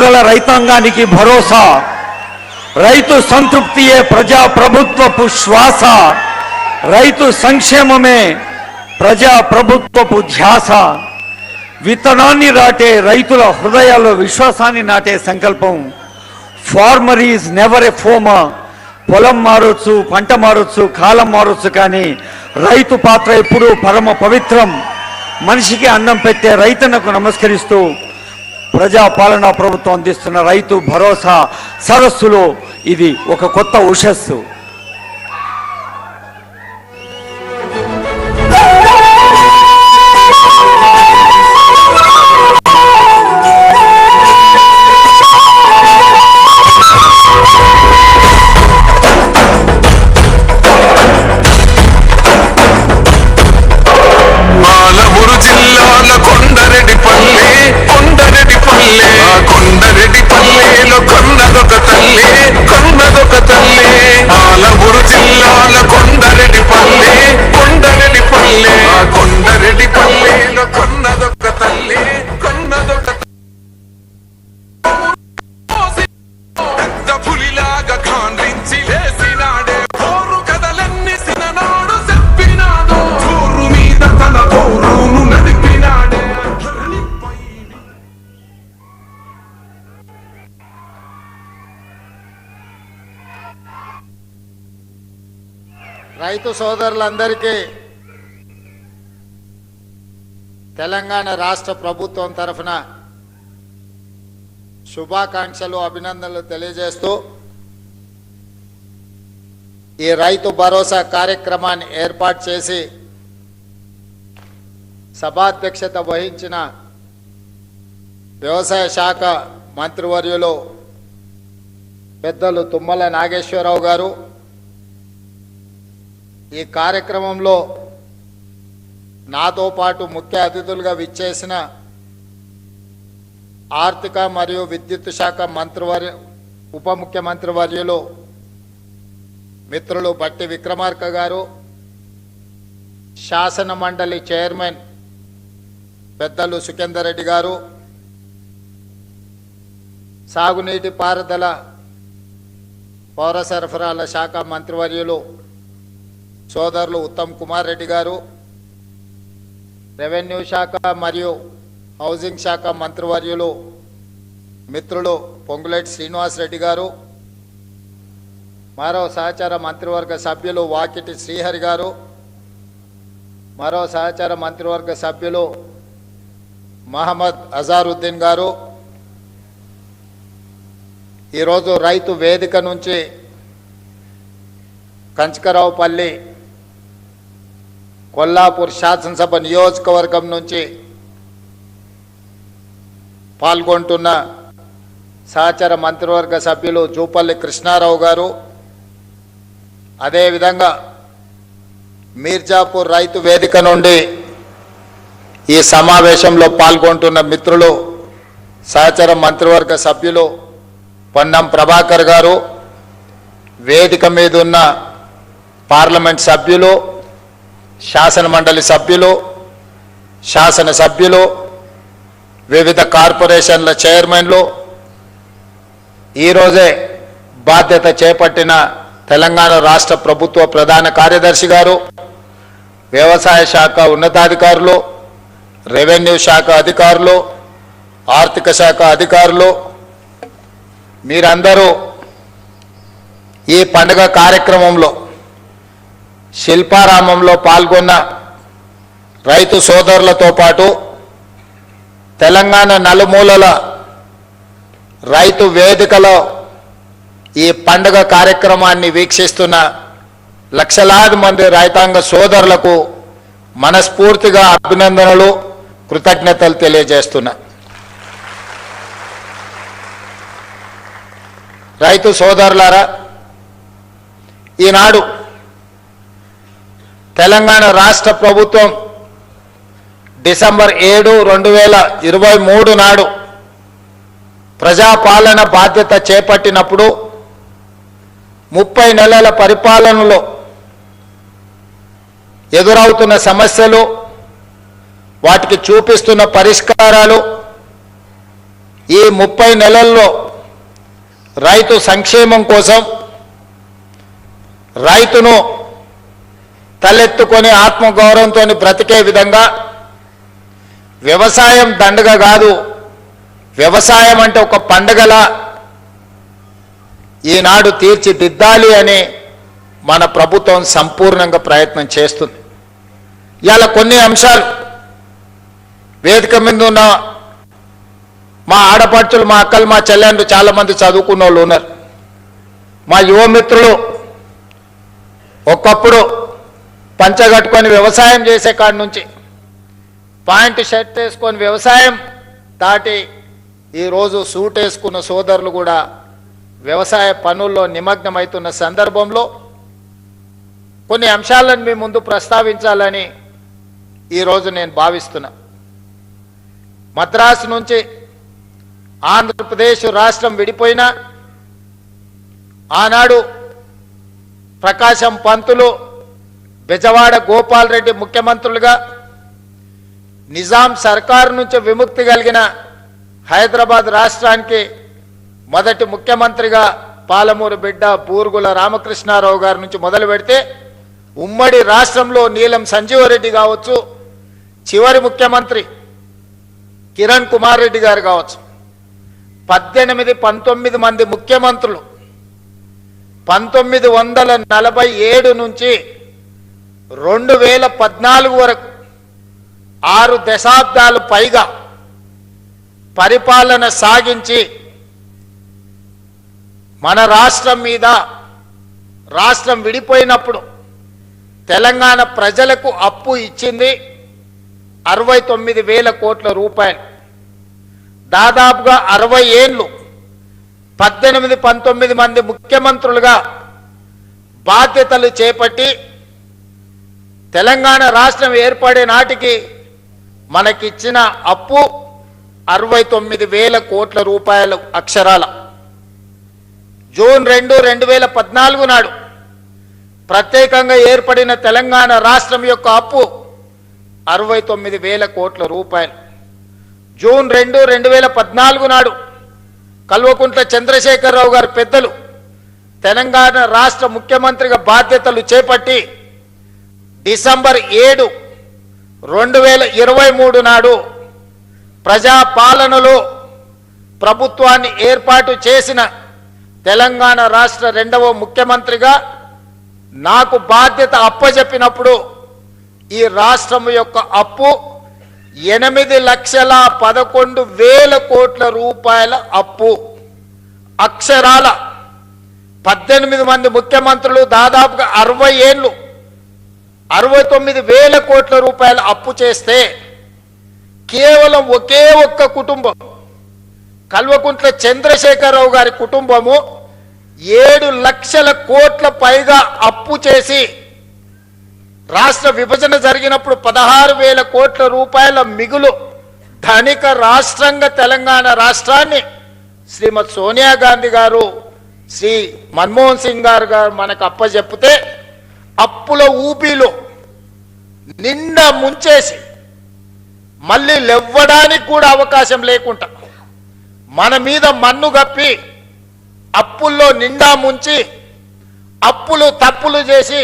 ఆంధ్రుల రైతాంగానికి భరోసా, రైతు సంతృప్తియే ప్రజా ప్రభుత్వపు శ్వాస, రైతు సంక్షేమమే ప్రజా ప్రభుత్వపు ధ్యాస. విత్తనాన్ని నాటే రైతుల హృదయాల్లో విశ్వాసాన్ని నాటే సంకల్పం. Farmer is never a former. పొలం మారొచ్చు, పంట మారొచ్చు, కాలం మారొచ్చు, కానీ రైతు పాత్ర ఎప్పుడూ పరమ పవిత్రం. మనిషికి అన్నం పెట్టే రైతన్నకు నమస్కరిస్తూ ప్రజాపాలనా ప్రభుత్వం అందిస్తున్న రైతు భరోసా సదస్సులో ఇది ఒక కొత్త ఉషస్సు. రైతు సోదరులందరికీ తెలంగాణ రాష్ట్ర ప్రభుత్వం తరఫున శుభాకాంక్షలు, అభినందనలు తెలియజేస్తూ ఈ రైతు భరోసా కార్యక్రమాన్ని ఏర్పాటు చేసి సభాధ్యక్షత వహించిన వ్యవసాయ శాఖ మంత్రివర్యులు పెద్దలు తుమ్మల నాగేశ్వరరావు గారు, ఈ కార్యక్రమంలో నాతో పాటు ముఖ్య అతిథులుగా విచ్చేసిన ఆర్థిక మరియు విద్యుత్ శాఖ ఉప ముఖ్యమంత్రి వర్యులు మిత్రులు బట్టి విక్రమార్క గారు, శాసన మండలి చైర్మన్ పెద్దలు సుఖేందర్ రెడ్డి గారు, సాగునీటి పారుదల పౌర సరఫరాల శాఖ మంత్రివర్యులు సోదరులు ఉత్తమ్ కుమార్ రెడ్డి గారు, రెవెన్యూ శాఖ మరియు హౌసింగ్ శాఖ మంత్రివర్యులు మిత్రులు పొంగులేటి శ్రీనివాస్ రెడ్డి గారు, మరో సహచార మంత్రివర్గ సభ్యులు వాకిటి శ్రీహరి గారు, మరో సహచార మంత్రివర్గ సభ్యులు మహమ్మద్ అజారుద్దీన్ గారు, ఈరోజు రైతు వేదిక నుంచి కంచకరావుపల్లి కొల్లాపూర్ శాసనసభ నియోజకవర్గం నుంచి పాల్గొంటున్న సహచర మంత్రివర్గ సభ్యులు జూపల్లి కృష్ణారావు గారు, అదేవిధంగా మీర్జాపూర్ రైతు వేదిక నుండి ఈ సమావేశంలో పాల్గొంటున్న మిత్రులు సహచర మంత్రివర్గ సభ్యులు పొన్నం ప్రభాకర్ గారు, వేదిక మీద ఉన్న పార్లమెంట్ సభ్యులు, శాసన మండలి సభ్యులు, శాసన సభ్యులు, వివిధ కార్పొరేషన్ల చైర్మన్లు, ఈరోజే బాధ్యత చేపట్టిన తెలంగాణ రాష్ట్ర ప్రభుత్వ ప్రధాన కార్యదర్శి గారు, వ్యవసాయ శాఖ ఉన్నతాధికారులు, రెవెన్యూ శాఖ అధికారులు, ఆర్థిక శాఖ అధికారులు, మీరందరూ ఈ పండుగ కార్యక్రమంలో శిల్పారామంలో పాల్గొన్న రైతు సోదరులతో పాటు తెలంగాణ నలుమూలల రైతు వేదికలో ఈ పండుగ కార్యక్రమాన్ని వీక్షిస్తున్న లక్షలాది మంది రైతాంగ సోదరులకు మనస్ఫూర్తిగా అభినందనలు, కృతజ్ఞతలు తెలియజేస్తున్నా. రైతు సోదరులారా, ఈనాడు తెలంగాణ రాష్ట్ర ప్రభుత్వం డిసెంబర్ 7, 2023 నాడు ప్రజాపాలన బాధ్యత చేపట్టినప్పుడు 30 నెలల పరిపాలనలో ఎదురవుతున్న సమస్యలు, వాటికి చూపిస్తున్న పరిష్కారాలు, ఈ 30 నెలల్లో రైతు సంక్షేమం కోసం రైతును తలెత్తుకొని ఆత్మగౌరవంతో బ్రతికే విధంగా వ్యవసాయం దండగ కాదు, వ్యవసాయం అంటే ఒక పండగలా ఈనాడు తీర్చిదిద్దాలి అని మన ప్రభుత్వం సంపూర్ణంగా ప్రయత్నం చేస్తుంది. ఇవాళ కొన్ని అంశాలు వేదిక మీద ఉన్న మా ఆడపడుచులు, మా అక్కలు, మా చెల్లెండ్రు చాలామంది చదువుకున్న వాళ్ళు ఉన్నారు. మా యువమిత్రులు ఒకప్పుడు పంచగట్టుకొని వ్యవసాయం చేసే కాడి నుంచి పాయింట్ షర్ట్ వేసుకొని వ్యవసాయం దాటి ఈరోజు సూట్ వేసుకున్న సోదరులు కూడా వ్యవసాయ పనుల్లో నిమగ్నమవుతున్న సందర్భంలో కొన్ని అంశాలను మీ ముందు ప్రస్తావించాలని ఈరోజు నేను భావిస్తున్నా. మద్రాసు నుంచి ఆంధ్రప్రదేశ్ రాష్ట్రం విడిపోయినా ఆనాడు ప్రకాశం పంతులు, బెజవాడ గోపాల్ రెడ్డి ముఖ్యమంత్రులుగా, నిజాం సర్కారు నుంచి విముక్తి కలిగిన హైదరాబాద్ రాష్ట్రానికి మొదటి ముఖ్యమంత్రిగా పాలమూరు బిడ్డ బూరుగుల రామకృష్ణారావు గారి నుంచి మొదలు పెడితే ఉమ్మడి రాష్ట్రంలో నీలం సంజీవరెడ్డి కావచ్చు, చివరి ముఖ్యమంత్రి కిరణ్ కుమార్ రెడ్డి గారు కావచ్చు, 18-19 మంది ముఖ్యమంత్రులు 1947 నుంచి 2014 వరకు 6 దశాబ్దాలు పైగా పరిపాలన సాగించి మన రాష్ట్రం మీద, రాష్ట్రం విడిపోయినప్పుడు తెలంగాణ ప్రజలకు అప్పు ఇచ్చింది 69,000 కోట్ల రూపాయలు. దాదాపుగా 60 ఏళ్ళు 18-19 మంది ముఖ్యమంత్రులుగా బాధ్యతలు చేపట్టి తెలంగాణ రాష్ట్రం ఏర్పడే నాటికి మనకిచ్చిన అప్పు 69,000 కోట్ల రూపాయలు అక్షరాల. జూన్ 2, 2014 నాడు ప్రత్యేకంగా ఏర్పడిన తెలంగాణ రాష్ట్రం యొక్క అప్పు 69,000 కోట్ల రూపాయలు. జూన్ 2, 2014 నాడు కల్వకుంట్ల చంద్రశేఖరరావు గారు పెద్దలు తెలంగాణ రాష్ట్ర ముఖ్యమంత్రిగా బాధ్యతలు చేపట్టి డిసెంబర్ 7, 2023 నాడు ప్రజాపాలనలో ప్రభుత్వాన్ని ఏర్పాటు చేసిన తెలంగాణ రాష్ట్ర 2వ ముఖ్యమంత్రిగా నాకు బాధ్యత అప్పజెప్పినప్పుడు ఈ రాష్ట్రం యొక్క అప్పు 8,11,000 కోట్ల రూపాయల అప్పు. అక్షరాల 18 మంది ముఖ్యమంత్రులు దాదాపుగా 60 ఏళ్ళు 69,000 కోట్ల రూపాయల అప్పు చేస్తే కేవలం ఒకే ఒక్క కుటుంబం కల్వకుంట్ల చంద్రశేఖరరావు గారి కుటుంబము 7 లక్షల కోట్ల పైగా అప్పు చేసి రాష్ట్ర విభజన జరిగినప్పుడు 16,000 కోట్ల రూపాయల మిగులు ధనిక రాష్ట్రంగా తెలంగాణ రాష్ట్రాన్ని శ్రీమతి సోనియా గాంధీ గారు, శ్రీ మన్మోహన్ సింగ్ గారు మనకు అప్పచెప్పితే అప్పుల ఊపిలో నిండా ముంచేసి మళ్ళీ లేవ్వడానికి కూడా అవకాశం లేకుండా మన మీద మన్ను గప్పి అప్పుల్లో నిండా ముంచి అప్పులు తప్పులు చేసి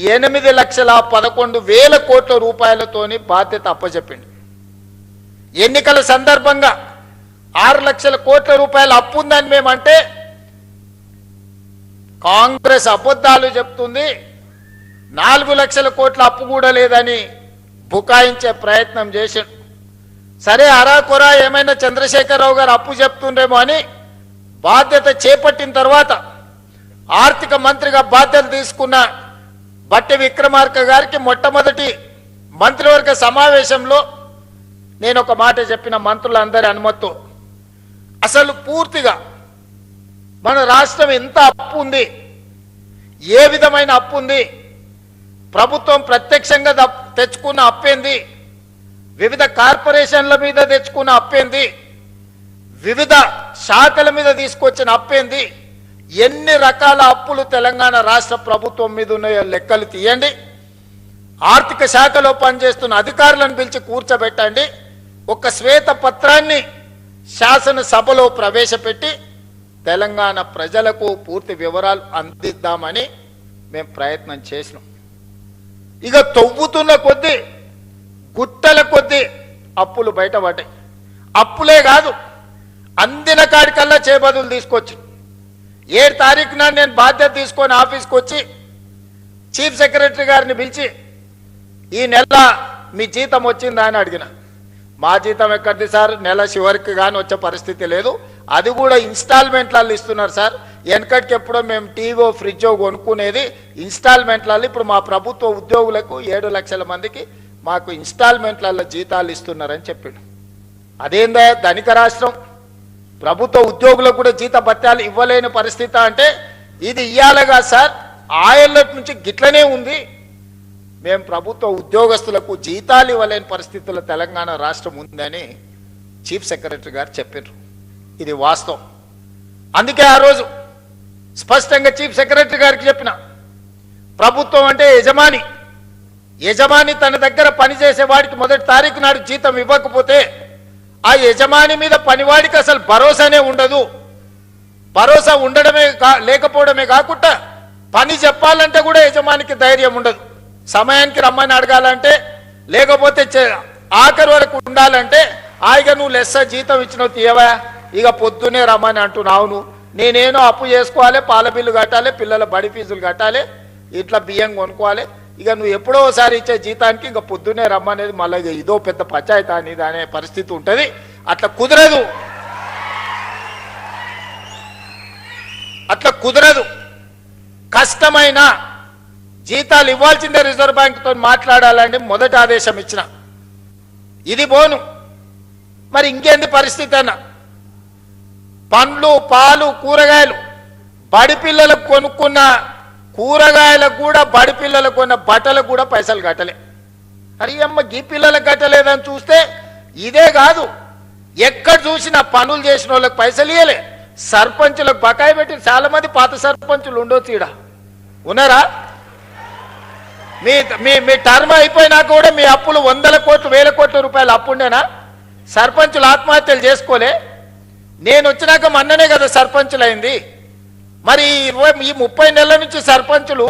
8,11,000 కోట్ల రూపాయలతోని బాధ్యత అప్పచెప్పింది. ఎన్నికల సందర్భంగా 6 లక్షల కోట్ల రూపాయల అప్పు ఉందని మేమంటే కాంగ్రెస్ అబద్ధాలు చెప్తుంది, 4 లక్షల కోట్ల అప్పు కూడా లేదని బుకాయించే ప్రయత్నం చేశాడు. సరే అరాకొరా ఏమైనా చంద్రశేఖరరావు గారు అప్పు చెప్తుండేమో అని బాధ్యత చేపట్టిన తర్వాత ఆర్థిక మంత్రిగా బాధ్యత తీసుకున్న బట్టి విక్రమార్క గారికి మొట్టమొదటి మంత్రివర్గ సమావేశంలో నేను ఒక మాట చెప్పిన, మంత్రులందరి అనుమతితో, అసలు పూర్తిగా మన రాష్ట్రం ఎంత అప్పు ఉంది, ఏ విధమైన అప్పు ఉంది, ప్రభుత్వం ప్రత్యక్షంగా తెచ్చుకున్న అప్పేంది, వివిధ కార్పొరేషన్ల మీద తెచ్చుకున్న అప్పేంది, వివిధ శాఖల మీద తీసుకొచ్చిన అప్పేంది, ఎన్ని రకాల అప్పులు తెలంగాణ రాష్ట్ర ప్రభుత్వం మీద ఉన్నాయో లెక్కలు తీయండి. ఆర్థిక శాఖలో పనిచేస్తున్న అధికారులను పిలిచి కూర్చోబెట్టండి. ఒక శ్వేత పత్రాన్ని శాసనసభలో ప్రవేశపెట్టి తెలంగాణ ప్రజలకు పూర్తి వివరాలు అందిద్దామని మేము ప్రయత్నం చేసినాం. ఇక తవ్వుతున్న కొద్దీ గుట్టల కొద్దీ అప్పులు బయటపడ్డాయి. అప్పులే కాదు, అందిన కాడికల్లా చేబదులు తీసుకొచ్చి 7 తారీఖున నేను బాధ్యత తీసుకొని ఆఫీస్కి వచ్చి చీఫ్ సెక్రటరీ గారిని పిలిచి ఈ నెల మీ జీతం వచ్చిందా అని అడిగిన. మా జీతం ఎక్కడిది సార్, నెల చివరికి కానీ వచ్చే పరిస్థితి లేదు, అది కూడా ఇన్స్టాల్మెంట్లలో ఇస్తున్నారు సార్. వెనకటికి ఎప్పుడో మేము టీవో ఫ్రిడ్జో కొనుక్కునేది ఇన్స్టాల్మెంట్లలో, ఇప్పుడు మా ప్రభుత్వ ఉద్యోగులకు 7 లక్షల మందికి మాకు ఇన్స్టాల్మెంట్లలో జీతాలు ఇస్తున్నారని చెప్పిండు. అదేందా ధనిక రాష్ట్రం, ప్రభుత్వ ఉద్యోగులకు కూడా జీత భత్యాలు ఇవ్వలేని పరిస్థితి అంటే ఇది ఇయ్యాలగా సార్, ఆయళ్ళ నుంచి గిట్లనే ఉంది. మేము ప్రభుత్వ ఉద్యోగస్తులకు జీతాలు ఇవ్వలేని పరిస్థితుల్లో తెలంగాణ రాష్ట్రం ఉందని చీఫ్ సెక్రటరీ గారు చెప్పారు. ఇది వాస్తవం. అందుకే ఆ రోజు స్పష్టంగా చీఫ్ సెక్రటరీ గారికి చెప్పిన, ప్రభుత్వం అంటే యజమాని, యజమాని తన దగ్గర పనిచేసే వాడికి మొదటి తారీఖు నాడు జీతం ఇవ్వకపోతే ఆ యజమాని మీద పనివాడికి అసలు భరోసానే ఉండదు. భరోసా ఉండడమే లేకపోవడమే కాకుండా పని చెప్పాలంటే కూడా యజమానికి ధైర్యం ఉండదు. సమయానికి రమ్మని అడగాలంటే, లేకపోతే ఆఖరి వరకు ఉండాలంటే హాయిగా నువ్వు లెస్స జీతం ఇచ్చినావు తీయవా, ఇక పొద్దునే రమ్మని అంటున్నావు, నేనేనో అప్పు చేసుకోవాలి, పాల బిల్లు కట్టాలి, పిల్లల బడి ఫీజులు కట్టాలి, ఇట్లా బియ్యం కొనుక్కోవాలి, ఇక నువ్వు ఎప్పుడో ఒకసారి ఇచ్చే జీతానికి ఇక పొద్దునే రమ్మనేది మళ్ళీ ఇదో పెద్ద పంచాయతీ అనేది అనే పరిస్థితి ఉంటుంది. అట్లా కుదరదు, అట్లా కుదరదు. కష్టమైన జీతాలు ఇవ్వాల్సిందే, రిజర్వ్ బ్యాంకుతో మాట్లాడాలని మొదటి ఆదేశం ఇచ్చిన. ఇది బోను, మరి ఇంకేంది పరిస్థితి అన్న? పండ్లు, పాలు, కూరగాయలు, బడి పిల్లలకు కొనుక్కున్న కూరగాయలకు కూడా, బడి పిల్లలకు కొన్న బట్టలకు కూడా పైసలు కట్టలే. అరే అమ్మ, గీ పిల్లలకు కట్టలేదని చూస్తే ఇదే కాదు, ఎక్కడ చూసినా పనులు చేసిన వాళ్ళకి పైసలు ఇవ్వలే, సర్పంచులకు బకాయి పెట్టి. చాలా మంది పాత సర్పంచులు ఉండొచ్చు, ఈడ ఉన్నారా? మీ టర్మ్ అయిపోయినా కూడా మీ అప్పులు 100 కోట్లు 1000 కోట్ల రూపాయలు అప్పుండేనా? సర్పంచులు ఆత్మహత్యలు చేసుకోలే? నేను వచ్చినాక మొన్ననే కదా సర్పంచులు అయింది. మరి ఈ 30 నెలల నుంచి సర్పంచులు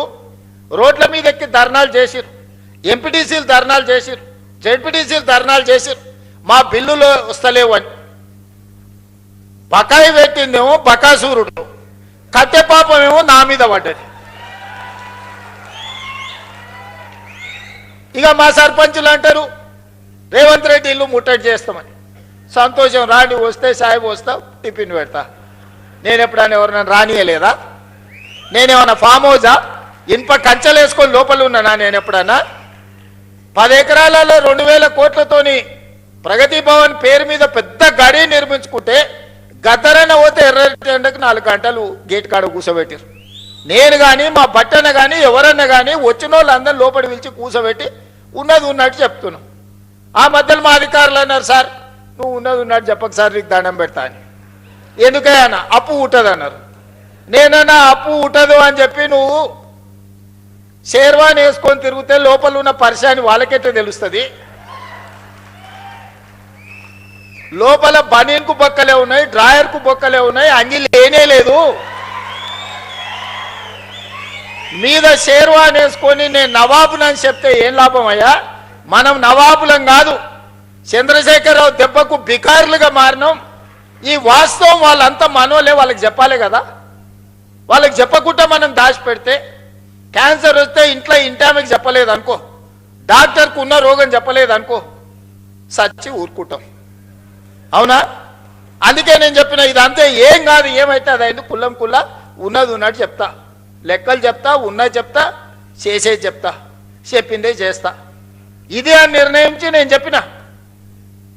రోడ్ల మీద ఎక్కి ధర్నాలు చేసిరు, ఎంపీటీసీలు ధర్నాలు చేసిరు, జెడ్పీటీసీలు ధర్నాలు చేసిరు, మా బిల్లులు వస్తలేవు అని. బకాయి పెట్టిందేమో బకాసూరుడు, కట్టె పాపమేమో నా మీద పడ్డది. ఇక మా సర్పంచులు అంటారు రేవంత్ రెడ్డి ఇల్లు ముట్టడి చేస్తామని. సంతోషం, రాని వస్తే సాయిబు వస్తా, టిఫిన్ పెడతా. నేను ఎప్పుడైనా ఎవరైనా రానియలేదా? నేనేమన్నా ఫామ్ హౌజా? ఇనుప కంచెలు వేసుకొని లోపల ఉన్నానా? నేను ఎప్పుడన్నా 10 ఎకరాలలో 2000 కోట్లతోని ప్రగతి భవన్ పేరు మీద పెద్ద గడి నిర్మించుకుంటే గద్దరన్న పోతే ఎర్రటెండకు 4 గంటలు గేట్ కాడ కూర్చోబెట్టారు. నేను కానీ మా బట్టన్న కానీ ఎవరన్నా కానీ వచ్చిన వాళ్ళందరూ లోపలి పిలిచి కూర్చోబెట్టి ఉన్నది ఉన్నట్టు చెప్తున్నాం. ఆ మధ్యలో మా అధికారులు అన్నారు, సార్ నువ్వు ఉన్నది ఉన్నట్టు చెప్పక సార్, నీకు దండం పెడతా అని. ఎందుకన్నా? అప్పు ఉంటుంది అన్నారు. నేనన్నా అప్పు ఉంటదు అని చెప్పి నువ్వు షేర్వాన్ వేసుకొని తిరిగితే లోపల ఉన్న పరిశాని వాళ్ళకెట్టే తెలుస్తుంది? లోపల బనీన్కు బొక్కలే ఉన్నాయి, డ్రాయర్కు బొక్కలే ఉన్నాయి, అంగి లేనే లేదు. మీద షేర్వాన్ వేసుకొని నేను నవాబునని చెప్తే ఏం లాభం అయ్యా? మనం నవాబులం కాదు, చంద్రశేఖరరావు దెబ్బకు బికారులుగా మారినాం. ఈ వాస్తవం వాళ్ళంతా మనోలే, వాళ్ళకి చెప్పాలి కదా. వాళ్ళకి చెప్పకుండా మనం దాచిపెడితే, క్యాన్సర్ వస్తే ఇంట్లో ఇంటామెకి చెప్పలేదు అనుకో, డాక్టర్కు ఉన్న రోగం చెప్పలేదు అనుకో, సచ్చి ఊరుకుంటాం. అవునా? అందుకే నేను చెప్పిన ఇదంతే, ఏం కాదు, ఏమైతే అది అయింది, కుల్లం కుల్లా ఉన్నది ఉన్నట్టు చెప్తా, లెక్కలు చెప్తా, ఉన్నది చెప్తా, చేసేది చెప్తా, చెప్పిందే చేస్తా. ఇదే అని నిర్ణయించి నేను చెప్పిన.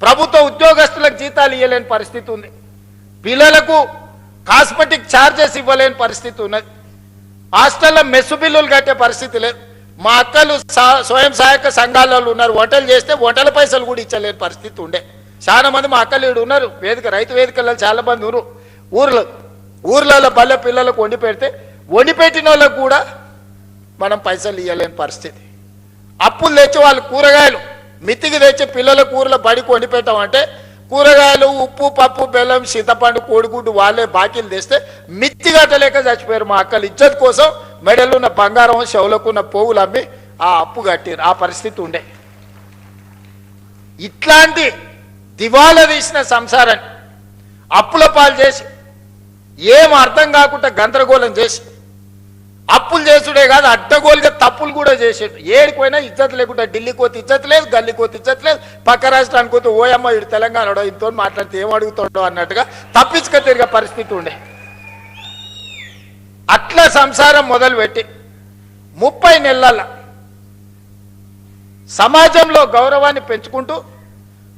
ప్రభుత్వ ఉద్యోగస్తులకు జీతాలు ఇవ్వలేని పరిస్థితి ఉంది, పిల్లలకు కాస్మెటిక్ ఛార్జెస్ ఇవ్వలేని పరిస్థితి ఉన్నది, హాస్టల్లో మెస్సు బిల్లులు కట్టే పరిస్థితి లేదు. మా అక్కలు స్వయం సహాయక సంఘాలలో ఉన్నారు, వంటలు చేస్తే వంటల పైసలు కూడా ఇచ్చలేని పరిస్థితి ఉండే. చాలా మంది మా అక్కలు ఈడు ఉన్నారు, వేదిక రైతు వేదికల్లో చాలా మంది ఉన్నారు. ఊర్లలో బల్లె పిల్లలకు వండి పెడితే వండి పెట్టిన వాళ్ళకు కూడా మనం పైసలు ఇవ్వలేని పరిస్థితి. అప్పులు తెచ్చి వాళ్ళు కూరగాయలు మితికి తెచ్చి పిల్లల కూరల బడికి వండి పెట్టామంటే కూరగాయలు ఉప్పు పప్పు బెల్లం చింతపండు కోడిగుడ్డు వాళ్ళే బాకీలు తెస్తే మిత్తి కట్టలేక చచ్చిపోయారు మా అక్కలు. ఇజ్జత్ కోసం మెడలున్న బంగారం చెవులకున్న పోవులు అమ్మి ఆ అప్పు కట్టారు. ఆ పరిస్థితి ఉండే. ఇట్లాంటి దివాలా తీసిన సంసారాన్ని అప్పుల పాలు చేసి ఏం అర్థం కాకుండా గందరగోళం చేసి అప్పులు చేసుడే కాదు అడ్డగోలుగా తప్పులు కూడా చేసేడు. ఏడిపోయినా ఇజ్జత్ లేకుండా ఢిల్లీకి పోతే ఇజ్జత్ లేదు, గల్లీకి పోతే ఇజ్జత్ లేదు, పక్క రాష్ట్రానికి పోతే ఓయమ్మ ఇటు తెలంగాణలో ఇంతో మాట్లాడితే ఏం అడుగుతాడో అన్నట్టుగా తప్పించుక తిరిగే పరిస్థితి ఉండే. అట్లా సంసారం మొదలుపెట్టి 30 నెలల సమాజంలో గౌరవాన్ని పెంచుకుంటూ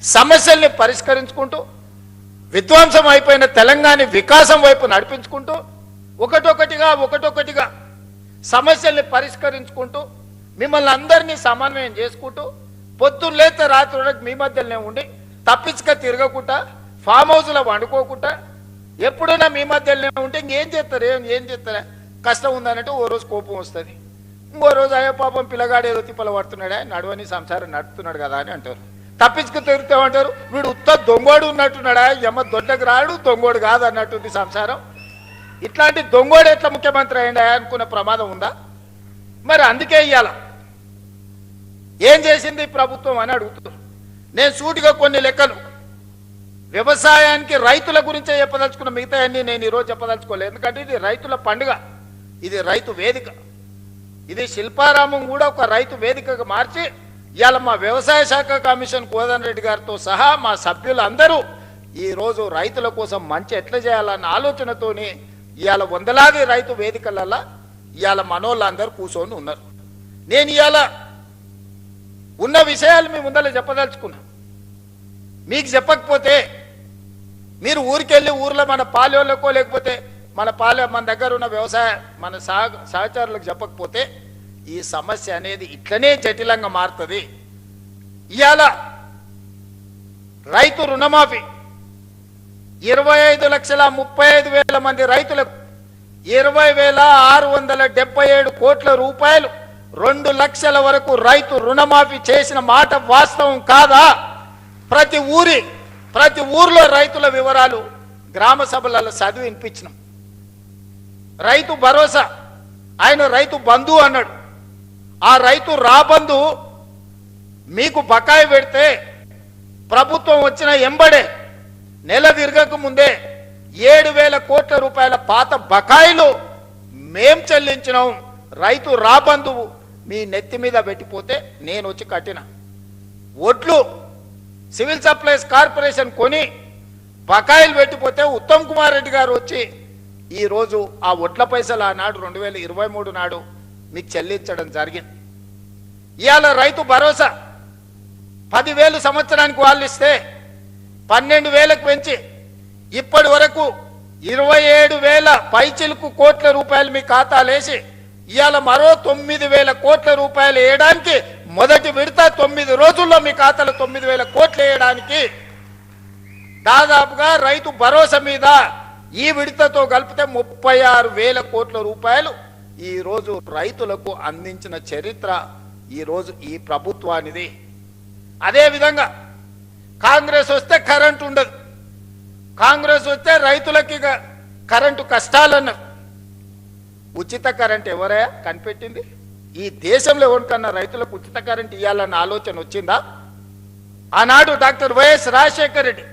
సమస్యల్ని పరిష్కరించుకుంటూ విధ్వంసం అయిపోయిన తెలంగాణ వికాసం వైపు నడిపించుకుంటూ ఒకటొకటిగా సమస్యల్ని పరిష్కరించుకుంటూ మిమ్మల్ని అందరినీ సమన్వయం చేసుకుంటూ పొద్దున్న లేతే రాత్రి వరకు మీ మధ్యలోనే ఉండి తప్పించుక తిరగకుండా ఫామ్ హౌస్లో వండుకోకుండా ఎప్పుడైనా మీ మధ్యలోనే ఉంటే ఇంకేం చేస్తారా కష్టం ఉందనంటే ఓ రోజు కోపం వస్తుంది, ఇంకో రోజు అయ్యో పాపం పిల్లగాడు ఏదో తిప్పలు పడుతున్నాడా నడువని సంసారం నడుపుతున్నాడు కదా అని అంటారు. తప్పించుకు తిరుగుతామంటారు వీడు ఉత్త దొంగోడు ఉన్నట్టున్నాడా ఎమ్మ దొడ్డకు రాడు దొంగోడు కాదు అన్నట్టుంది సంసారం. ఇట్లాంటి దొంగోడు ఎట్లా ముఖ్యమంత్రి అయ్యిందా అనుకున్న ప్రమాదం ఉందా? మరి అందుకే ఇయ్యాల ఏం చేసింది ప్రభుత్వం అని అడుగుతున్నారు. నేను సూటిగా కొన్ని లెక్కలు వ్యవసాయానికి రైతుల గురించే చెప్పదలుచుకున్న, మిగతా అన్ని నేను ఈరోజు చెప్పదలుచుకోలేదు. ఎందుకంటే ఇది రైతుల పండుగ, ఇది రైతు వేదిక, ఇది శిల్పారామం కూడా ఒక రైతు వేదికగా మార్చి ఇవాళ మా వ్యవసాయ శాఖ కమిషన్ కోదండ రెడ్డి గారితో సహా మా సభ్యులందరూ ఈరోజు రైతుల కోసం మంచి ఎట్లా చేయాలన్న ఆలోచనతోని ఇవాళ వందలాది రైతు వేదికలలో ఇవాళ మనోళ్ళందరూ కూర్చొని ఉన్నారు. నేను ఇవాళ ఉన్న విషయాలు మీ ముందర చెప్పదలుచుకున్నా. మీకు చెప్పకపోతే మీరు ఊరికెళ్ళి ఊర్లో మన పాలెళ్ళకో లేకపోతే మన దగ్గర ఉన్న వ్యవసాయ మన సహచరులకు చెప్పకపోతే ఈ సమస్య అనేది ఇట్లనే జటిలంగా మారుతుంది. ఇవాళ రైతు రుణమాఫీ 25,35,000 మంది రైతులకు 20,677 కోట్ల రూపాయలు 2 లక్షల వరకు రైతు రుణమాఫీ చేసిన మాట వాస్తవం కాదా? ప్రతి ఊర్లో రైతుల వివరాలు గ్రామ సభలలో చదివి వినిపించినాం. రైతు భరోసా ఆయన రైతు బంధు అన్నాడు. ఆ రైతు రాబంధు మీకు బకాయి పెడితే ప్రభుత్వం వచ్చిన ఎంబడే నెల తిరగక ముందే 7,000 కోట్ల రూపాయల పాత బకాయిలు మేం చెల్లించినాం. రైతు రాబంధువు మీ నెత్తి మీద పెట్టిపోతే నేను వచ్చి కట్టిన ఒట్లు సివిల్ సప్లైస్ కార్పొరేషన్ కొని బకాయిలు పెట్టిపోతే ఉత్తమ్ కుమార్ రెడ్డి గారు వచ్చి ఈరోజు ఆ ఒట్ల పైసలు ఆనాడు 2023 నాడు మీకు చెల్లించడం జరిగింది. ఇవాళ రైతు భరోసా 10,000 సంవత్సరానికి వాళ్ళు ఇస్తే 12,000కు పెంచి ఇప్పటి వరకు 27,000 పైచిలుకు కోట్ల రూపాయలు మీ ఖాతాలేసి ఇవాళ మరో 9,000 కోట్ల రూపాయలు వేయడానికి మొదటి విడత 9 రోజుల్లో మీ ఖాతాలో 9,000 కోట్లు వేయడానికి దాదాపుగా రైతు భరోసా మీద ఈ విడతతో కలిపితే 36,000 కోట్ల రూపాయలు ఈరోజు రైతులకు అందించిన చరిత్ర ఈరోజు ఈ ప్రభుత్వానిది. అదేవిధంగా కాంగ్రెస్ వస్తే కరెంటు ఉండదు, కాంగ్రెస్ వస్తే రైతులకి కరెంటు కష్టాలన్నారు. ఉచిత కరెంట్ ఎవరే కనిపెట్టింది? ఈ దేశంలో ఎవరికన్నా రైతులకు ఉచిత కరెంట్ ఇవ్వాలన్న ఆలోచన వచ్చిందా? ఆనాడు డాక్టర్ వైఎస్ రాజశేఖర రెడ్డి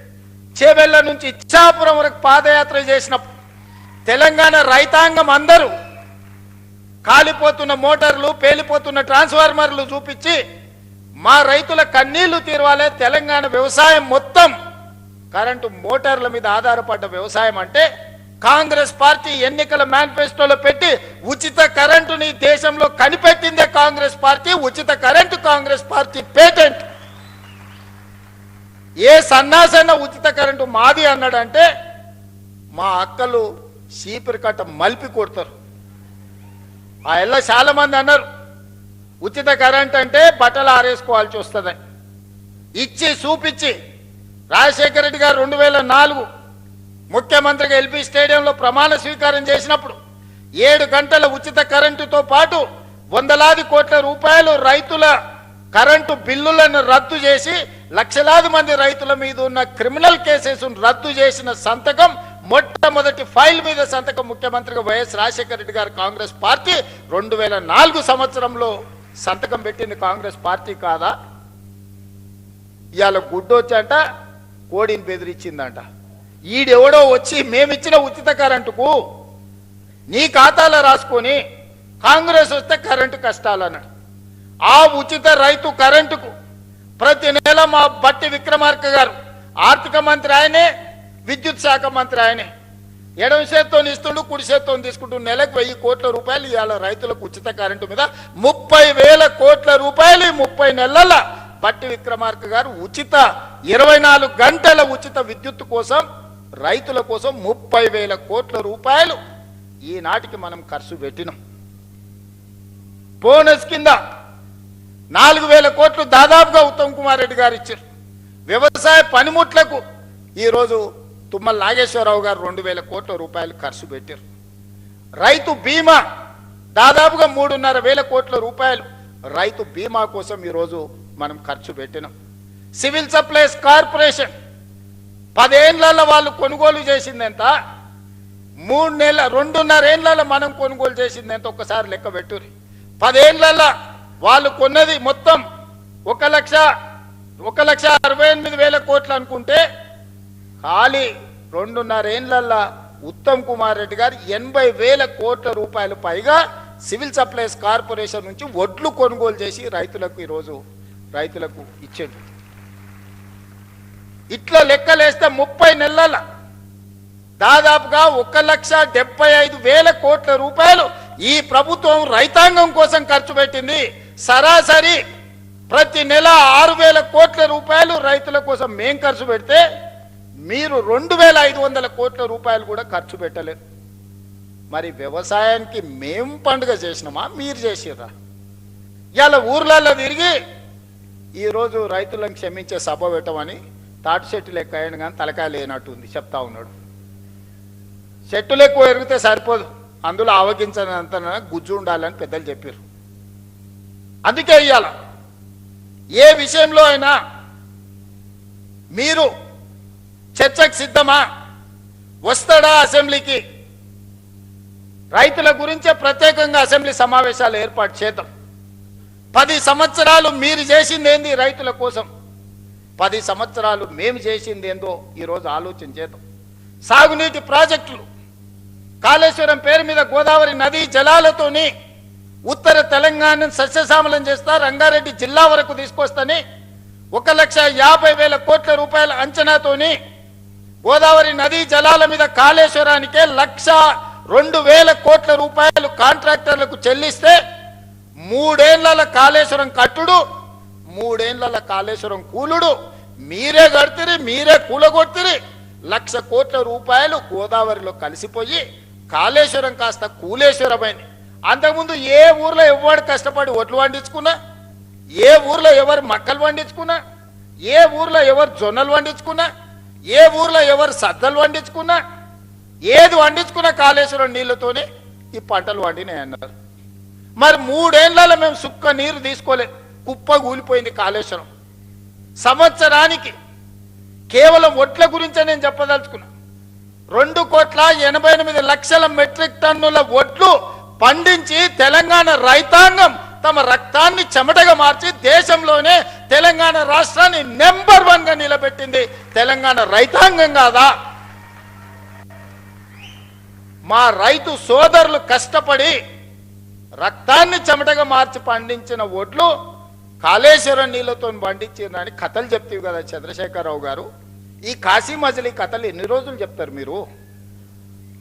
చేవెళ్ల నుంచి ఇచ్చాపురం వరకు పాదయాత్ర చేసిన తెలంగాణ రైతాంగం అందరూ కాలిపోతున్న మోటార్లు పేలిపోతున్న ట్రాన్స్ఫార్మర్లు చూపించి మా రైతుల కన్నీళ్లు తీరవాలే, తెలంగాణ వ్యవసాయం మొత్తం కరెంటు మోటార్ల మీద ఆధారపడ్డ వ్యవసాయం అంటే కాంగ్రెస్ పార్టీ ఎన్నికల మేనిఫెస్టోలో పెట్టి ఉచిత కరెంటుని దేశంలో కనిపెట్టిందే కాంగ్రెస్ పార్టీ. ఉచిత కరెంటు కాంగ్రెస్ పార్టీ పేటెంట్. ఏ సన్నాసన్న ఉచిత కరెంటు మాది అన్నాడంటే మా అక్కలు చీపిరి కట్ట మలిపి కొడతారు. ఆ ఎల్ల చాలా మంది అన్నారు ఉచిత కరెంట్ అంటే బట్టలు ఆరేసుకోవాల్సి వస్తుందని. ఇచ్చి చూపించి రాజశేఖర రెడ్డి గారు 2004 ముఖ్యమంత్రిగా ఎల్బీ స్టేడియంలో ప్రమాణ స్వీకారం చేసినప్పుడు 7 గంటల ఉచిత కరెంటుతో పాటు వందలాది కోట్ల రూపాయలు రైతుల కరెంటు బిల్లులను రద్దు చేసి లక్షలాది మంది రైతుల మీద ఉన్న క్రిమినల్ కేసెస్ రద్దు చేసిన సంతకం, మొట్టమొదటి ఫైల్ మీద సంతకం ముఖ్యమంత్రిగా వైఎస్ రాజశేఖర రెడ్డి గారు కాంగ్రెస్ పార్టీ 2004 సంవత్సరంలో సంతకం పెట్టింది కాంగ్రెస్ పార్టీ కాదా? ఇవాళ గుడ్డొచ్చంట కోడిని బెదిరించిందంట. ఈడెవడో వచ్చి మేమిచ్చిన ఉచిత కరెంటుకు నీ ఖాతాలో రాసుకొని కాంగ్రెస్ వస్తే కరెంటు కష్టాలన్నాడు. ఆ ఉచిత రైతు కరెంటుకు ప్రతి నెల మా బట్టి విక్రమార్క గారు ఆర్థిక మంత్రి ఆయనే, విద్యుత్ శాఖ మంత్రి ఆయనే, ఎడమ చేత్తో ఇస్తుండు, కుడి చేత్తో తీసుకుంటూ నెలకు 1000 కోట్ల రూపాయలు ఇవాళ రైతులకు ఉచిత కరెంటు మీద 30,000 కోట్ల రూపాయలు 30 నెలల బట్టి విక్రమార్క గారు ఉచిత 24 గంటల ఉచిత విద్యుత్ కోసం రైతుల కోసం 30,000 కోట్ల రూపాయలు ఈనాటికి మనం ఖర్చు పెట్టినాం. బోనస్ కింద 4,000 కోట్లు దాదాపుగా ఉత్తమ్ కుమార్ రెడ్డి గారు ఇచ్చారు. వ్యవసాయ పనిముట్లకు ఈరోజు తుమ్మల నాగేశ్వరరావు గారు 2,000 కోట్ల రూపాయలు ఖర్చు పెట్టారు. రైతు బీమా దాదాపుగా 3,500 కోట్ల రూపాయలు రైతు బీమా కోసం ఈరోజు మనం ఖర్చు పెట్టినాం. సివిల్ సప్లైస్ కార్పొరేషన్ 10 ఏళ్లలో వాళ్ళు కొనుగోలు చేసింది ఎంత, 2.5 ఏళ్లలో మనం కొనుగోలు చేసింది ఎంత ఒక్కసారి లెక్క పెట్టుర్రి. 10 ఏళ్లలో వాళ్ళు కొన్నది మొత్తం 1,68,000 కోట్లు అనుకుంటే ఖాళీ 2.5 ఏళ్లలో ఉత్తమ్ కుమార్ రెడ్డి గారు 80,000 కోట్ల రూపాయలు పైగా సివిల్ సప్లైస్ కార్పొరేషన్ నుంచి వడ్లు కొనుగోలు చేసి రైతులకు ఈరోజు రైతులకు ఇచ్చాడు. ఇట్లా లెక్కలేస్తే 30 నెలల దాదాపుగా 1,75,000 కోట్ల రూపాయలు ఈ ప్రభుత్వం రైతాంగం కోసం ఖర్చు పెట్టింది. సరాసరి ప్రతి నెల 6,000 కోట్ల రూపాయలు రైతుల కోసం మేం ఖర్చు పెడితే మీరు 2,500 కోట్ల రూపాయలు కూడా ఖర్చు పెట్టలేదు. మరి వ్యవసాయానికి మేం పండుగ చేసినామా, మీరు చేసిర్రా? ఇవాళ ఊర్లలో తిరిగి ఈరోజు రైతులను క్షమించే సభ పెట్టమని తాటి చెట్టు లెక్క అయ్యాను కానీ తలకాయ లేనట్టుంది చెప్తా ఉన్నాడు. చెట్టులు ఎక్కువ ఎరిగితే సరిపోదు, అందులో ఆవగించనంత గుజ్జు ఉండాలని పెద్దలు చెప్పారు. అందుకే ఇవాళ ఏ విషయంలో అయినా మీరు చర్చకు సిద్ధమా, వస్తాడా అసెంబ్లీకి, రైతుల గురించే ప్రత్యేకంగా అసెంబ్లీ సమావేశాలు ఏర్పాటు చేద్దాం. 10 సంవత్సరాలు మీరు చేసింది ఏంది రైతుల కోసం, 10 సంవత్సరాలు మేము చేసింది ఏందో ఈరోజు ఆలోచన చేద్దాం. సాగునీటి ప్రాజెక్టులు, కాళేశ్వరం పేరు మీద గోదావరి నదీ జలాలతోని ఉత్తర తెలంగాణను సస్యశ్యామలం చేస్తా, రంగారెడ్డి జిల్లా వరకు తీసుకొస్తని 1,50,000 కోట్ల రూపాయల అంచనాతోని గోదావరి నదీ జలాల మీద కాళేశ్వరానికే 1,02,000 కోట్ల రూపాయలు కాంట్రాక్టర్లకు చెల్లిస్తే 3 ఏళ్ల కాళేశ్వరం కట్టుడు, 3 ఏళ్ల కాళేశ్వరం కూలుడు మీరే కడితిరి, మీరే కూలగొట్టిరి. 1,00,000 కోట్ల రూపాయలు గోదావరిలో కలిసిపోయి కాళేశ్వరం కాస్త కూలేశ్వరమైంది. అంతకుముందు ఏ ఊర్లో ఎవరు కష్టపడి ఒట్లు పండించుకున్నా, ఏ ఊర్లో ఎవరు మక్కలు పండించుకున్నా, ఏ ఊర్లో ఎవరు జొన్నలు పండించుకున్నా, ఏ ఊర్లో ఎవరు సద్దలు పండించుకున్నా, ఏది పండించుకున్నా కాళేశ్వరం నీళ్లతోనే ఈ పంటలు పండినాయి అన్నారు. మరి 3 ఏళ్లలో మేము సుక్క నీరు తీసుకోలేదు, కుప్ప కూలిపోయింది కాళేశ్వరం. సంవత్సరానికి కేవలం ఒట్ల గురించే నేను చెప్పదలుచుకున్నా, 2,88,00,000 మెట్రిక్ టన్నుల ఒట్లు పండించి తెలంగాణ రైతాంగం తమ రక్తాన్ని చెమటగా మార్చి దేశంలోనే తెలంగాణ రాష్ట్రాన్ని నెంబర్ 1 గా నిలబెట్టింది తెలంగాణ రైతాంగం కాదా? మా రైతు సోదరులు కష్టపడి రక్తాన్ని చెమటగా మార్చి పండించిన ఒడ్లు కాళేశ్వరం నీళ్లతో పండించిరని కథలు చెప్తావు కదా చంద్రశేఖరరావు గారు. ఈ కాశీ మజిలీ కథలు ఎన్ని రోజులు చెప్తారు మీరు?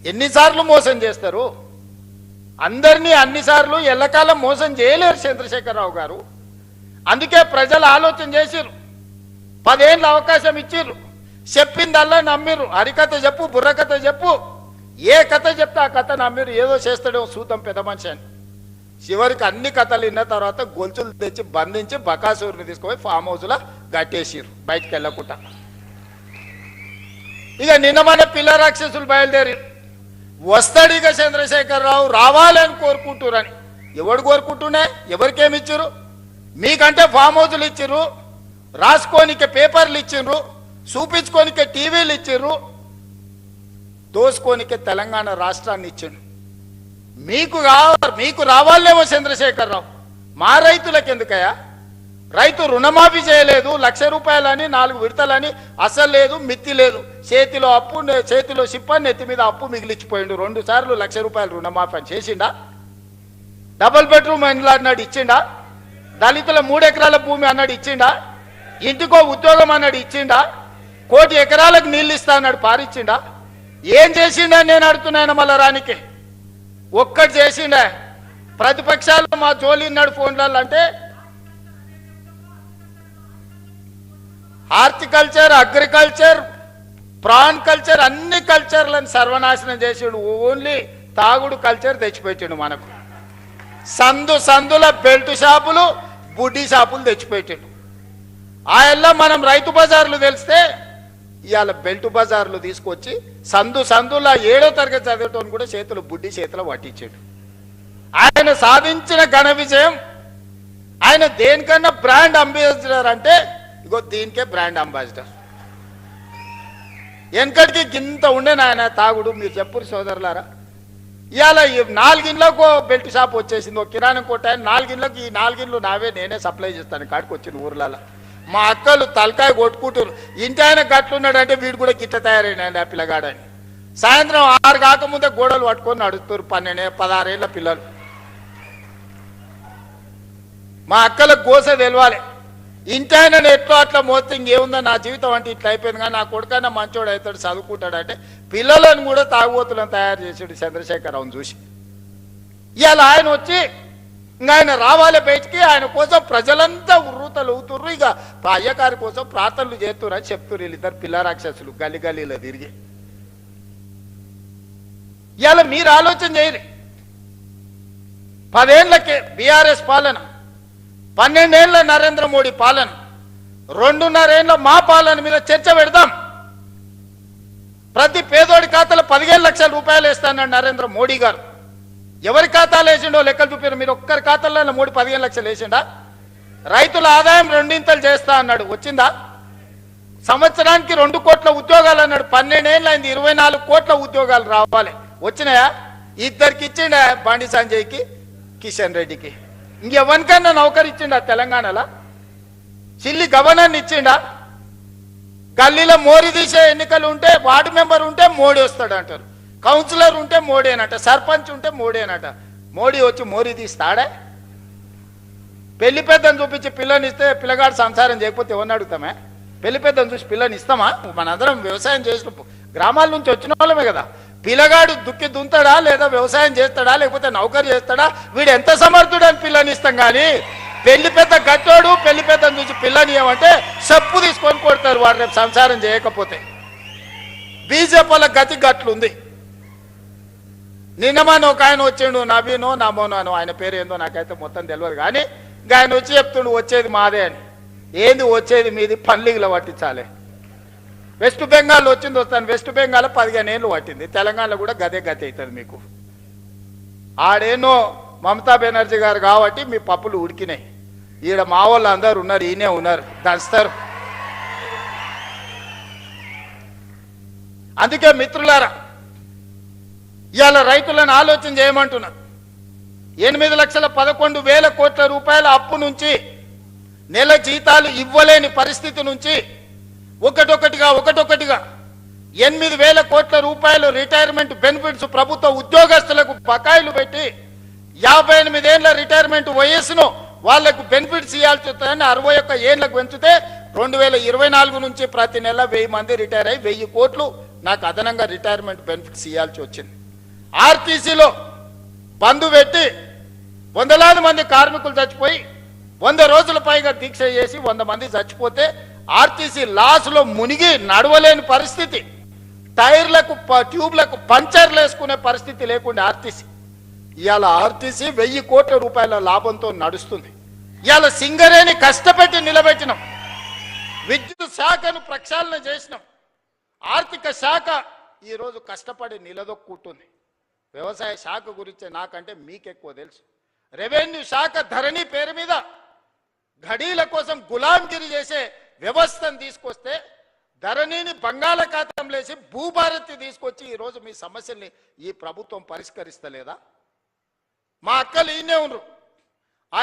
ఎన్నిసార్లు మోసం చేస్తారు? అందరినీ అన్నిసార్లు ఎల్లకాలం మోసం చేయలేరు చంద్రశేఖరరావు గారు. అందుకే ప్రజలు ఆలోచన చేసిర్రు, 10 ఏళ్ళ అవకాశం ఇచ్చిర్రు, చెప్పిందల్లా నమ్మిర్రు. హరికథ చెప్పు, బుర్రకథ చెప్పు, ఏ కథ చెప్తే ఆ కథ నమ్మిర్రు. ఏదో చేస్తాడో సూతం పెద్ద మనిషి అని. చివరికి అన్ని కథలు విన్న తర్వాత గొలుసులు తెచ్చి బంధించి బకాసూరుని తీసుకుపోయి ఫామ్ హౌస్లో గట్టేసిర్రు బయటకు వెళ్ళకుండా. ఇక నిన్న మన పిల్ల రాక్షసులు బయలుదేరి వస్తాడు ఇక చంద్రశేఖరరావు రావాలని కోరుకుంటురని. ఎవడు కోరుకుంటున్నా? ఎవరికేమిచ్చారు? మీకంటే ఫామ్ హౌజులు ఇచ్చిర్రు, రాసుకోనికే పేపర్లు ఇచ్చిర్రు, చూపించుకోనికే టీవీలు ఇచ్చిర్రు, దోసుకోనికే తెలంగాణ రాష్ట్రాన్ని ఇచ్చిండు. మీకు రావాలేమో చంద్రశేఖరరావు, మా రైతులకు ఎందుకయ్యా? రైతు రుణమాఫీ చేయలేదు, 1,00,000 రూపాయలని 4 విడతలని, అసలు లేదు మిత్తి లేదు, చేతిలో అప్పు, చేతిలో సిప్పని, నెత్తి మీద అప్పు మిగిలిచ్చిపోయిండు. 2 సార్లు 1,00,000 రూపాయలు రుణమాఫీ అని చేసిండా? డబుల్ బెడ్రూమ్ ఇండ్లు అన్నాడు ఇచ్చిండా? దళితుల 3 ఎకరాల భూమి అన్నాడు ఇచ్చిండా? ఇంటికో ఉద్యోగం అన్నాడు ఇచ్చిండా? 1 కోటి ఎకరాలకు నీళ్ళు ఇస్తా అన్నాడు పారిచ్చిండా? ఏం చేసిండా నేను అడుగుతున్నాను మళ్ళా రానికి? ఒక్కటి చేసిండా? ప్రతిపక్షాలు మా జోలి ఉన్నాడు ఫోన్లలో అంటే హార్టికల్చర్, అగ్రికల్చర్, ప్రాన్ కల్చర్, అన్ని కల్చర్లను సర్వనాశనం చేసిండు. ఓన్లీ తాగుడు కల్చర్ తెచ్చిపెట్టిండు మనకు. సందుల బెల్ట్ షాపులు, బుడ్డి షాపులు తెచ్చిపెట్టిండు. ఆయల్లో మనం రైతు బజార్లు తెలిస్తే ఇవాళ బెల్ట్ బజార్లు తీసుకొచ్చి సందుల 7వ తరగతి చదివేటోని కూడా చేతులు బుడ్డి చేతులు పట్టించాడు. ఆయన సాధించిన ఘన విజయం. ఆయన దేనికన్నా బ్రాండ్ అంబాసిడర్ అంటే ఇగో దీనికే బ్రాండ్ అంబాసిడర్. వెనకటికి గింత ఉండే నాయన తాగుడు. మీరు చెప్పురు సోదరులారా, ఇవాళ 4 ఇండ్లకు బెల్ట్ షాప్ వచ్చేసింది. ఒక కిరాణం కొట్టాయని 4 ఇండ్లకు, ఈ 4 ఇండ్లు నావే, నేనే సప్లై చేస్తాను కాడికి వచ్చిన ఊర్లలో. మా అక్కలు తలకాయ కొట్టుకుంటారు. ఇంటి ఆయన గట్లున్నాడంటే వీడు కూడా గిట్ట తయారైనాడు ఆ పిల్లగాడని. సాయంత్రం 6 కాకముందే గోడలు పట్టుకొని నడుస్తారు 12, 16 ఏళ్ళ పిల్లలు. మా అక్కలకు గోస తెలవాలి. ఇంటి ఆయన ఎట్లో అట్లా మోస్తే ఇంకేముందో నా జీవితం అంటే ఇట్లా అయిపోయింది, కానీ నా కొడుకన్నా మంచోడు అవుతాడు, చదువుకుంటాడు అంటే పిల్లలను కూడా తాగుబోతులను తయారు చేసాడు చంద్రశేఖరరావును చూసి. ఇవాళ ఆయన వచ్చి ఇంకా ఆయన రావాలి బయటికి. ఆయన కోసం ప్రజలంతా ఉర్రూతలు ఊతుర్రు. ఇక అయ్యగారి కోసం ప్రార్థనలు చేస్తున్నారు అని చెప్తున్నారు వీళ్ళిద్దరు పిల్ల రాక్షసులు గల్లీలో తిరిగి. ఇవాళ మీరు ఆలోచన చేయరు. 10 ఏళ్లకే బీఆర్ఎస్ పాలన, 12 ఏళ్ల నరేంద్ర మోడీ పాలన, 2.5 ఏళ్ల మా పాలన మీద చర్చ పెడదాం. ప్రతి పేదోడి ఖాతాలో 15 లక్షల రూపాయలు వేస్తానన్నాడు నరేంద్ర మోడీ గారు. ఎవరి ఖాతాలు వేసిండో లెక్కలు చూపారు. మీరు ఒక్కరి ఖాతాలో మోడీ 15 లక్షలు వేసిండా? రైతుల ఆదాయం 2 చేస్తా అన్నాడు, వచ్చిందా? సంవత్సరానికి 2 కోట్ల ఉద్యోగాలు అన్నాడు. 12 ఏళ్ళు అయింది, 24 కోట్ల ఉద్యోగాలు రావాలి, వచ్చినాయా? 2 ఇచ్చిండా, బండి సంజయ్కి, కిషన్ రెడ్డికి. ఇంకెవరికన్నా నౌకరు ఇచ్చిండా తెలంగాణలో? చిల్లి గవర్నర్ని ఇచ్చిండా? గల్లీలో మోరీ తీసే ఎన్నికలు ఉంటే వార్డు మెంబర్ ఉంటే మోడీ వస్తాడు అంటారు, కౌన్సిలర్ ఉంటే మోడీనట, సర్పంచ్ ఉంటే మోడీనట. మోడీ వచ్చి మోరీ తీస్తాడే? పెళ్లి పెద్దను చూపించి పిల్లని ఇస్తే పిల్లగాడు సంసారం చేయకపోతే ఎవరిని అడుగుతామే? పెళ్లి పెద్దను చూసి పిల్లని ఇస్తామా? మనందరం వ్యవసాయం చేసిన గ్రామాల నుంచి వచ్చిన వాళ్ళమే కదా. పిల్లగాడు దుక్కి దుంతాడా, లేదా వ్యవసాయం చేస్తాడా, లేకపోతే నౌకరు చేస్తాడా, వీడు ఎంత సమర్థుడు అని పిల్లని ఇస్తాం. కానీ పెళ్లి పెద్ద గట్టోడు పెళ్లి పెద్దను చూసి పిల్లని ఏమంటే చెప్పు తీసుకొని కొడతారు వాడు రేపు సంసారం చేయకపోతే. బీజేపీ వాళ్ళ గతి గట్లుంది. నిన్నమని ఒక ఆయన వచ్చిండు, నవీనో నమోనో అని, ఆయన పేరు ఏందో నాకైతే మొత్తం తెలియదు. కానీ ఇంకా ఆయన వచ్చి చెప్తుండు వచ్చేది మాదే అని. ఏంది వచ్చేది మీది? పన్లీగులో పట్టించాలి. వెస్ట్ బెంగాల్ వచ్చింది వస్తాను, వెస్ట్ బెంగాల్ 15 ఏళ్ళు పట్టింది. తెలంగాణలో కూడా గదే గతి అవుతుంది మీకు. ఆడేనో మమతా బెనర్జీ గారు కాబట్టి మీ పప్పులు ఉడికినాయి. ఈడ మా వాళ్ళు అందరు ఉన్నారు, ఈయనే ఉన్నారు, దంచుతారు. అందుకే మిత్రులారా, ఇవాళ రైతులను ఆలోచన చేయమంటున్నారు. 8,11,000 కోట్ల రూపాయల అప్పు నుంచి, నెల జీతాలు ఇవ్వలేని పరిస్థితి నుంచి ఒకటొకటిగా 8,000 కోట్ల రూపాయలు రిటైర్మెంట్ బెనిఫిట్స్ ప్రభుత్వ ఉద్యోగస్తులకు బకాయిలు పెట్టి 58 ఏళ్ల రిటైర్మెంట్ వయస్సును వాళ్లకు బెనిఫిట్స్ ఇవ్వాల్సి వస్తుందని 61 ఏళ్లకు పెంచితే 2024 నుంచి ప్రతి నెల 1000 మంది రిటైర్ అయ్యి 1000 కోట్లు నాకు అదనంగా రిటైర్మెంట్ బెనిఫిట్స్ ఇవ్వాల్సి వచ్చింది. ఆర్టీసీలో బంద్ పెట్టి వందలాది మంది కార్మికులు చచ్చిపోయి 100 రోజుల పైగా దీక్ష చేసి 100 మంది చచ్చిపోతే ఆర్టీసీ లాస్లో మునిగి నడవలేని పరిస్థితి, టైర్లకు ట్యూబ్లకు పంచర్లు వేసుకునే పరిస్థితి లేకుండా ఆర్టీసీ. ఇవాళ ఆర్టీసీ 1000 కోట్ల రూపాయల లాభంతో నడుస్తుంది. ఇవాళ సింగరేణి కష్టపెట్టి నిలబెట్టినాం, విద్యుత్ శాఖను ప్రక్షాళన చేసినాం, ఆర్థిక శాఖ ఈరోజు కష్టపడి నిలదొక్కుంటుంది. వ్యవసాయ శాఖ గురించి నాకంటే మీకెక్కువ తెలుసు. రెవెన్యూ శాఖ ధరణి పేరు మీద ఘడీల కోసం గులాంగిరి చేసే వ్యవస్థను తీసుకొస్తే ధరణిని బంగాళాఖాతంలో వేసి భూభారతి తీసుకొచ్చి ఈరోజు మీ సమస్యల్ని ఈ ప్రభుత్వం పరిష్కరిస్తలేదా? మా అక్కలు ఈయనే ఉన్నారు,